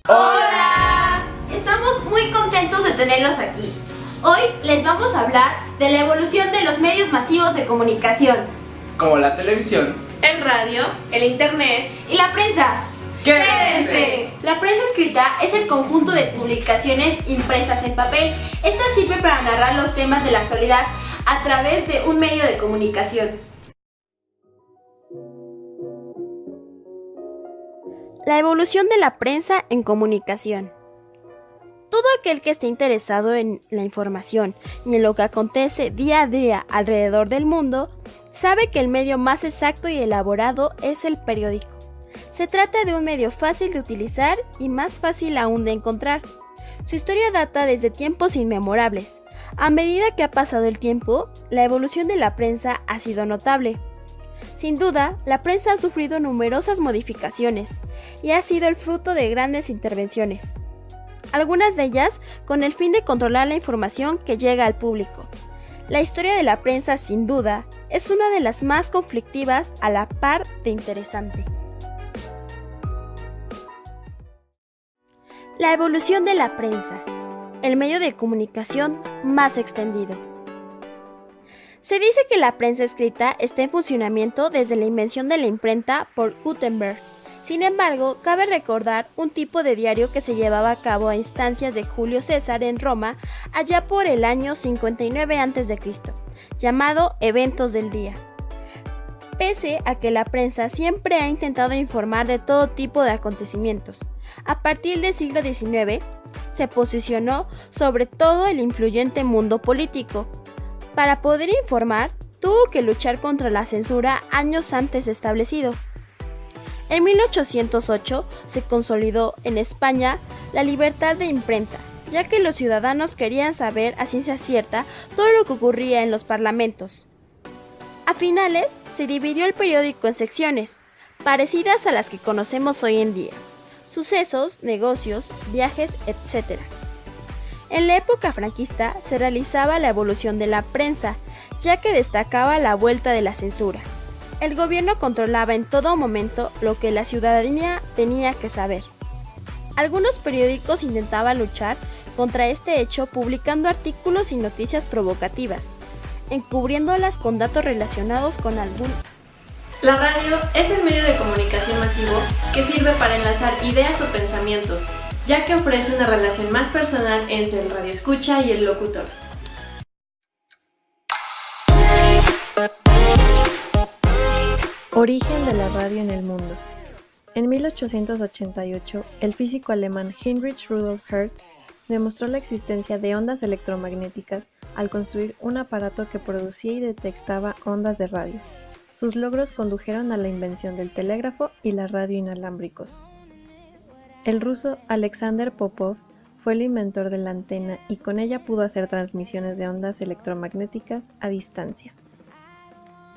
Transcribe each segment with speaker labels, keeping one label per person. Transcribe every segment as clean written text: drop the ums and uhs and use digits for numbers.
Speaker 1: ¡Hola! Estamos muy contentos de tenerlos aquí. Hoy les vamos a hablar de la evolución de los medios masivos de comunicación,
Speaker 2: como la televisión,
Speaker 1: el radio, el internet y la prensa. ¡Quédense! La prensa escrita es el conjunto de publicaciones impresas en papel. Esta sirve para narrar los temas de la actualidad a través de un medio de comunicación. La evolución de la prensa en comunicación. Todo aquel que esté interesado en la información y en lo que acontece día a día alrededor del mundo, sabe que el medio más exacto y elaborado es el periódico. Se trata de un medio fácil de utilizar y más fácil aún de encontrar. Su historia data desde tiempos inmemorables. A medida que ha pasado el tiempo, la evolución de la prensa ha sido notable. Sin duda, la prensa ha sufrido numerosas modificaciones y ha sido el fruto de grandes intervenciones, algunas de ellas con el fin de controlar la información que llega al público. La historia de la prensa, sin duda, es una de las más conflictivas a la par de interesante. La evolución de la prensa, el medio de comunicación más extendido. Se dice que la prensa escrita está en funcionamiento desde la invención de la imprenta por Gutenberg. Sin embargo, cabe recordar un tipo de diario que se llevaba a cabo a instancias de Julio César en Roma allá por el año 59 a.C., llamado Eventos del Día. Pese a que la prensa siempre ha intentado informar de todo tipo de acontecimientos, a partir del siglo XIX se posicionó sobre todo el influyente mundo político. Para poder informar, tuvo que luchar contra la censura años antes establecido. En 1808 se consolidó en España la libertad de imprenta, ya que los ciudadanos querían saber a ciencia cierta todo lo que ocurría en los parlamentos. A finales se dividió el periódico en secciones, parecidas a las que conocemos hoy en día: sucesos, negocios, viajes, etc. En la época franquista se realizaba la evolución de la prensa, ya que destacaba la vuelta de la censura. El gobierno controlaba en todo momento lo que la ciudadanía tenía que saber. Algunos periódicos intentaban luchar contra este hecho publicando artículos y noticias provocativas, encubriéndolas con datos relacionados con algún.
Speaker 3: La radio es el medio de comunicación masivo que sirve para enlazar ideas o pensamientos, ya que ofrece una relación más personal entre el radioescucha y el locutor.
Speaker 4: Origen de la radio en el mundo. En 1888, el físico alemán Heinrich Rudolf Hertz demostró la existencia de ondas electromagnéticas al construir un aparato que producía y detectaba ondas de radio. Sus logros condujeron a la invención del telégrafo y la radio inalámbricos. El ruso Alexander Popov fue el inventor de la antena y con ella pudo hacer transmisiones de ondas electromagnéticas a distancia.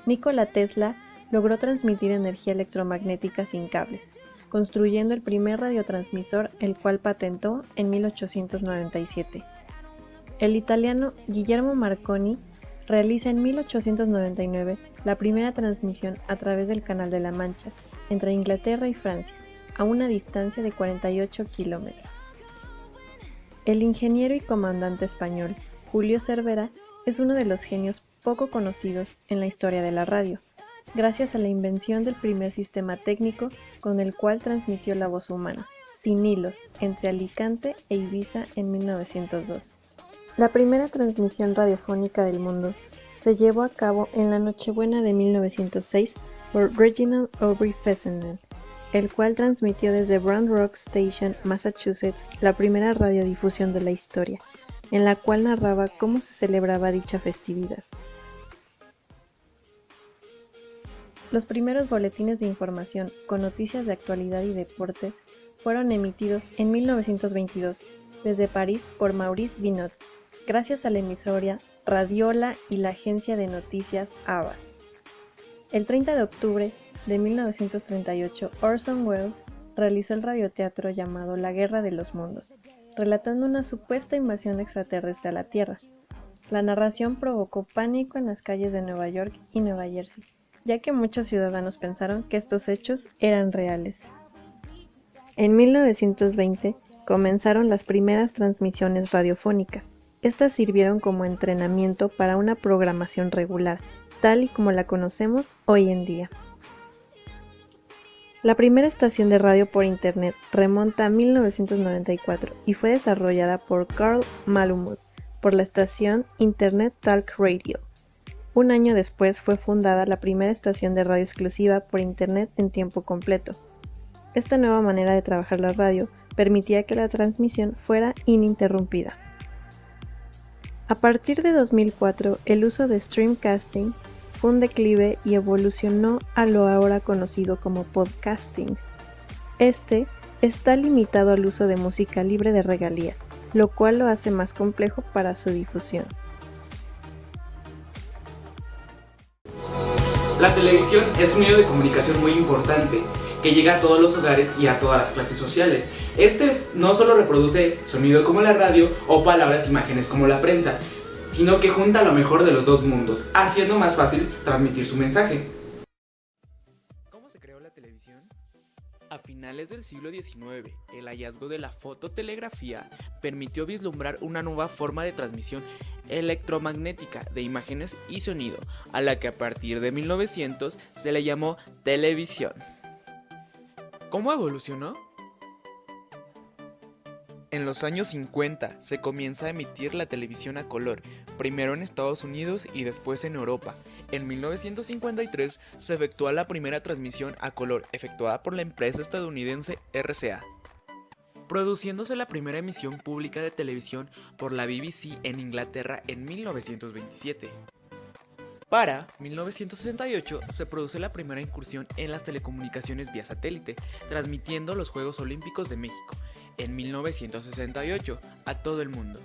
Speaker 4: Nikola Tesla logró transmitir energía electromagnética sin cables, construyendo el primer radiotransmisor, el cual patentó en 1897. El italiano Guillermo Marconi realiza en 1899 la primera transmisión a través del Canal de la Mancha entre Inglaterra y Francia, a una distancia de 48 kilómetros. El ingeniero y comandante español Julio Cervera es uno de los genios poco conocidos en la historia de la radio, gracias a la invención del primer sistema técnico con el cual transmitió la voz humana, sin hilos, entre Alicante e Ibiza en 1902. La primera transmisión radiofónica del mundo se llevó a cabo en la Nochebuena de 1906 por Reginald Aubrey Fessenden, el cual transmitió desde Brown Rock Station, Massachusetts, la primera radiodifusión de la historia, en la cual narraba cómo se celebraba dicha festividad. Los primeros boletines de información con noticias de actualidad y deportes fueron emitidos en 1922 desde París por Maurice Binot, gracias a la emisora Radiola y la agencia de noticias ABA. El 30 de octubre de 1938, Orson Welles realizó el radioteatro llamado La Guerra de los Mundos, relatando una supuesta invasión extraterrestre a la Tierra. La narración provocó pánico en las calles de Nueva York y Nueva Jersey, ya que muchos ciudadanos pensaron que estos hechos eran reales. En 1920 comenzaron las primeras transmisiones radiofónicas. Estas sirvieron como entrenamiento para una programación regular, tal y como la conocemos hoy en día. La primera estación de radio por Internet remonta a 1994 y fue desarrollada por Carl Malumut por la estación Internet Talk Radio. Un año después fue fundada la primera estación de radio exclusiva por Internet en tiempo completo. Esta nueva manera de trabajar la radio permitía que la transmisión fuera ininterrumpida. A partir de 2004, el uso de streamcasting fue un declive y evolucionó a lo ahora conocido como podcasting. Este está limitado al uso de música libre de regalías, lo cual lo hace más complejo para su difusión.
Speaker 2: La televisión es un medio de comunicación muy importante que llega a todos los hogares y a todas las clases sociales. No solo reproduce sonido como la radio o palabras e imágenes como la prensa, sino que junta lo mejor de los dos mundos, haciendo más fácil transmitir su mensaje.
Speaker 5: ¿Cómo se creó la televisión? A finales del siglo XIX, el hallazgo de la fototelegrafía permitió vislumbrar una nueva forma de transmisión electromagnética de imágenes y sonido, a la que a partir de 1900 se le llamó televisión. ¿Cómo evolucionó? En los años 50 se comienza a emitir la televisión a color, primero en Estados Unidos y después en Europa. En 1953 se efectúa la primera transmisión a color, efectuada por la empresa estadounidense RCA, produciéndose la primera emisión pública de televisión por la BBC en Inglaterra en 1927. Para 1968 se produce la primera incursión en las telecomunicaciones vía satélite, transmitiendo los Juegos Olímpicos de México en 1968 a todo el mundo.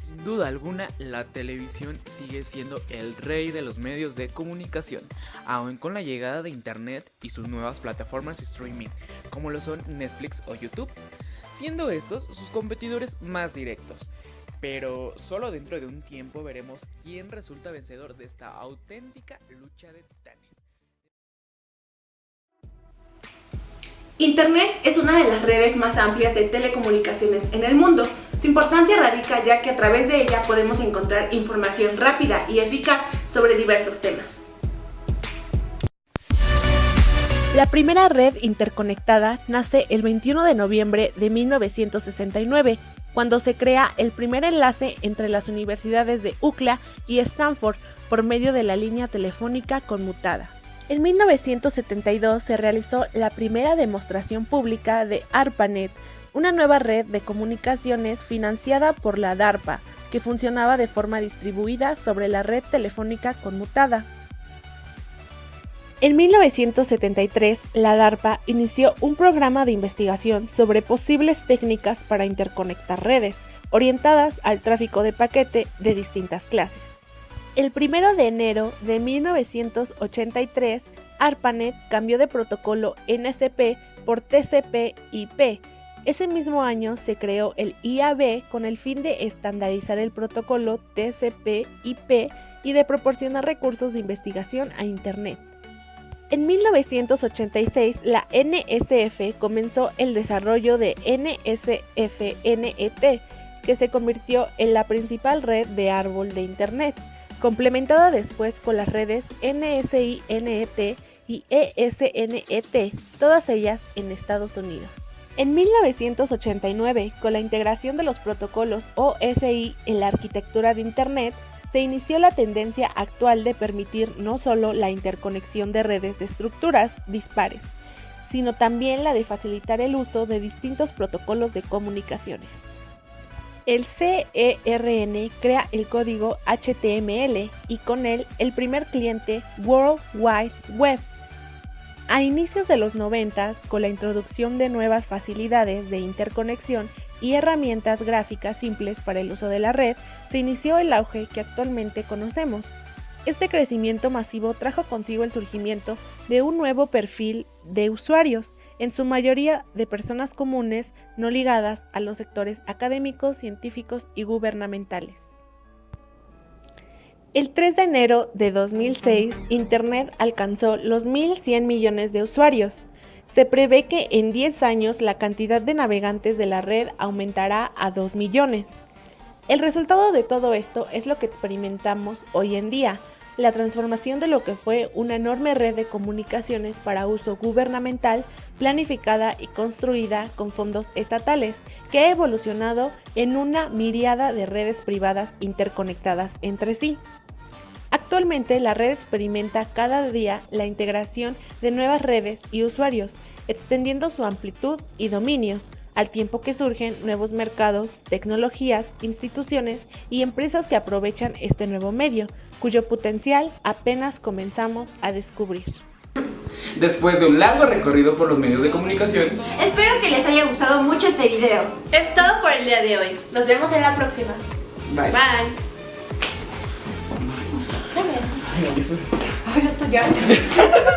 Speaker 5: Sin duda alguna, la televisión sigue siendo el rey de los medios de comunicación, aun con la llegada de Internet y sus nuevas plataformas de streaming, como lo son Netflix o YouTube, siendo estos sus competidores más directos. Pero solo dentro de un tiempo veremos quién resulta vencedor de esta auténtica lucha de titanes.
Speaker 6: Internet es una de las redes más amplias de telecomunicaciones en el mundo. Su importancia radica ya que a través de ella podemos encontrar información rápida y eficaz sobre diversos temas.
Speaker 7: La primera red interconectada nace el 21 de noviembre de 1969, cuando se crea el primer enlace entre las universidades de UCLA y Stanford por medio de la línea telefónica conmutada. En 1972 se realizó la primera demostración pública de ARPANET, una nueva red de comunicaciones financiada por la DARPA, que funcionaba de forma distribuida sobre la red telefónica conmutada. En 1973, la DARPA inició un programa de investigación sobre posibles técnicas para interconectar redes, orientadas al tráfico de paquete de distintas clases. El 1 de enero de 1983, ARPANET cambió de protocolo NSP por TCP/IP. Ese mismo año se creó el IAB con el fin de estandarizar el protocolo TCP/IP y de proporcionar recursos de investigación a Internet. En 1986, la NSF comenzó el desarrollo de NSF-NET, que se convirtió en la principal red de árbol de Internet, complementada después con las redes NSI-NET y ESNET, todas ellas en Estados Unidos. En 1989, con la integración de los protocolos OSI en la arquitectura de Internet, se inició la tendencia actual de permitir no solo la interconexión de redes de estructuras dispares, sino también la de facilitar el uso de distintos protocolos de comunicaciones. El CERN crea el código HTML y con él el primer cliente World Wide Web. A inicios de los 90, con la introducción de nuevas facilidades de interconexión y herramientas gráficas simples para el uso de la red, se inició el auge que actualmente conocemos. Este crecimiento masivo trajo consigo el surgimiento de un nuevo perfil de usuarios, en su mayoría de personas comunes no ligadas a los sectores académicos, científicos y gubernamentales. El 3 de enero de 2006, Internet alcanzó los 1.100 millones de usuarios. Se prevé que en 10 años la cantidad de navegantes de la red aumentará a 2 millones. El resultado de todo esto es lo que experimentamos hoy en día, la transformación de lo que fue una enorme red de comunicaciones para uso gubernamental, planificada y construida con fondos estatales, que ha evolucionado en una miríada de redes privadas interconectadas entre sí. Actualmente la red experimenta cada día la integración de nuevas redes y usuarios, extendiendo su amplitud y dominio, al tiempo que surgen nuevos mercados, tecnologías, instituciones y empresas que aprovechan este nuevo medio, cuyo potencial apenas comenzamos a descubrir.
Speaker 2: Después de un largo recorrido por los medios de comunicación,
Speaker 6: Espero que les haya gustado mucho este video.
Speaker 3: Es todo por el día de hoy.
Speaker 6: Nos vemos en la próxima.
Speaker 2: bye.
Speaker 3: Bye.
Speaker 6: Ay, ya estoy ya.